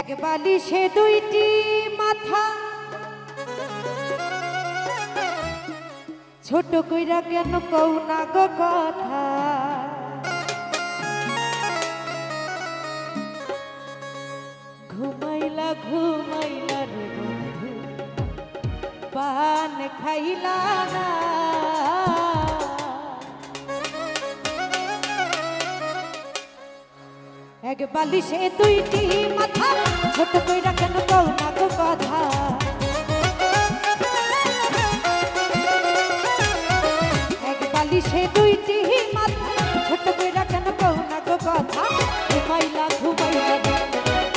এক বালিশে দুইটি মাথা ছোট কইরা কেন কও না গো কথা ঘুমাইলা ঘুমাইলা রে বন্ধু পান খাইলা না এক বালিশে দুইটি মাথা ছোট কইরা কেন কও না গো কথা এক বালিশে দুইটি মাথা ছোট কইরা কেন কও না গো কথা ঘুমাইলা ঘুমাইলা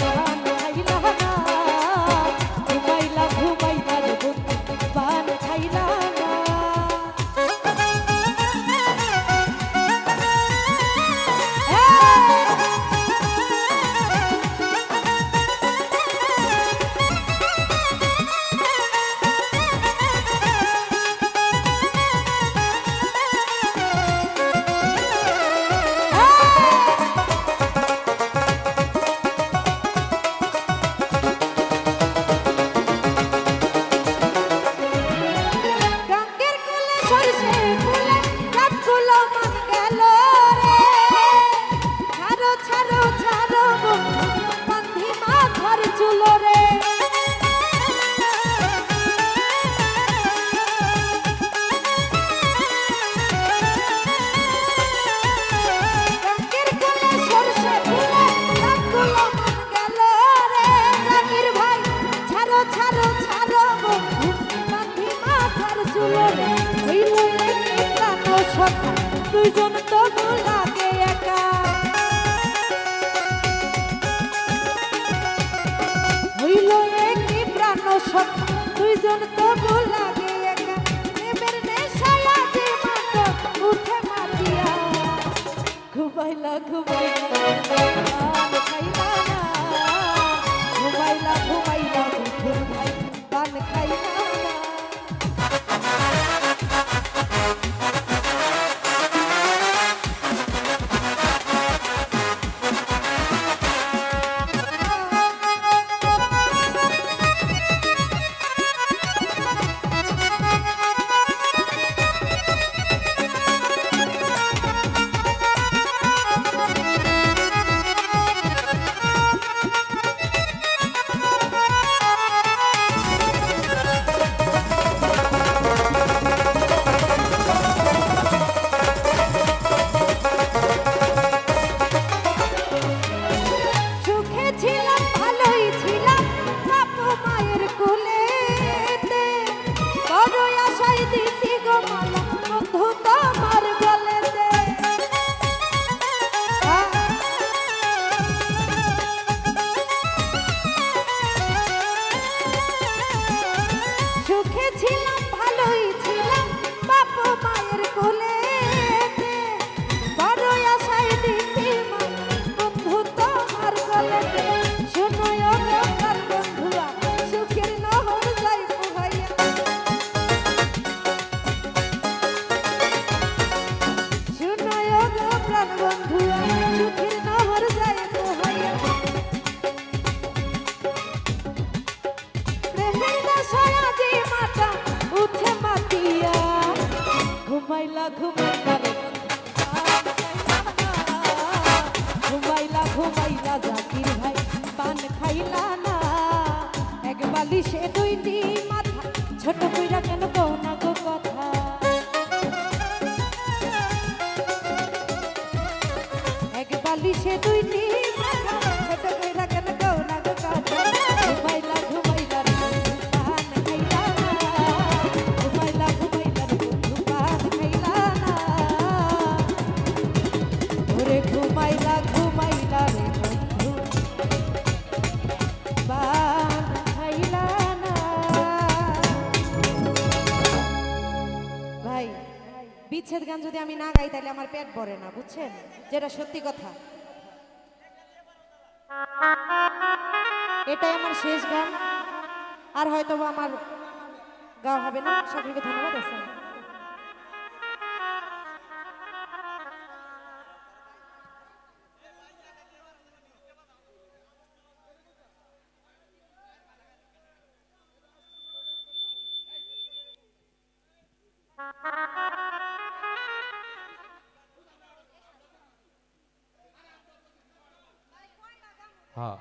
পান খাইলা না ঘুমাইলা ঘুমাইলা রে বন্ধু পান খাইলা না দুইজন তবু লাগে একা হইল একই প্রাণ সখা দুইজন তবু লাগে একা প্রেমের নেশায় আজি মাতো উঠে মাতিয়া ঘুমাইলা ঘুমাইলা পান খাইলা না ঘুমাইলা ঘুমাইলা উঠে পান খাইলা না ঘুমাইলা ঘুমাইলা ঘুমাইলা ঘুমাইলা জাকির ভাই পান খাইলা না এক বালিশে দুইটি মাথা ছোট কইরা কেন কও না গো কথা এক বালিশে দুইটি মাথা ছোট কইরা কেন কও না গো কথা ঘুমাইলা ঘুমাইলা পান খাইলা না ঘুমাইলা ঘুমাইলা পান খাইলা না ওরে ঘুমাইলা ঘুমাইলা রে বন্ধু পান খাইলা না ভাই বিচ্ছেদ গান যদি আমি না গাই তাহলে আমার পেট ভরে না বুঝছেন যেটা সত্যি কথা এটাই আমার শেষ গান আর হয়তো আমার গাওয়া হবে না সকলকে ধন্যবাদ আছে। হ্যাঁ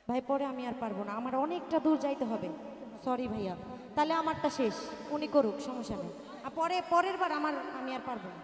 ভাই পরে আমি আর পারবো না, আমার অনেকটা দূর যাইতে হবে। সরি ভাইয়া, তাহলে আমারটা শেষ, উনি করুক, সমস্যা নেই। আর পরের বার আমি আর পারবো না।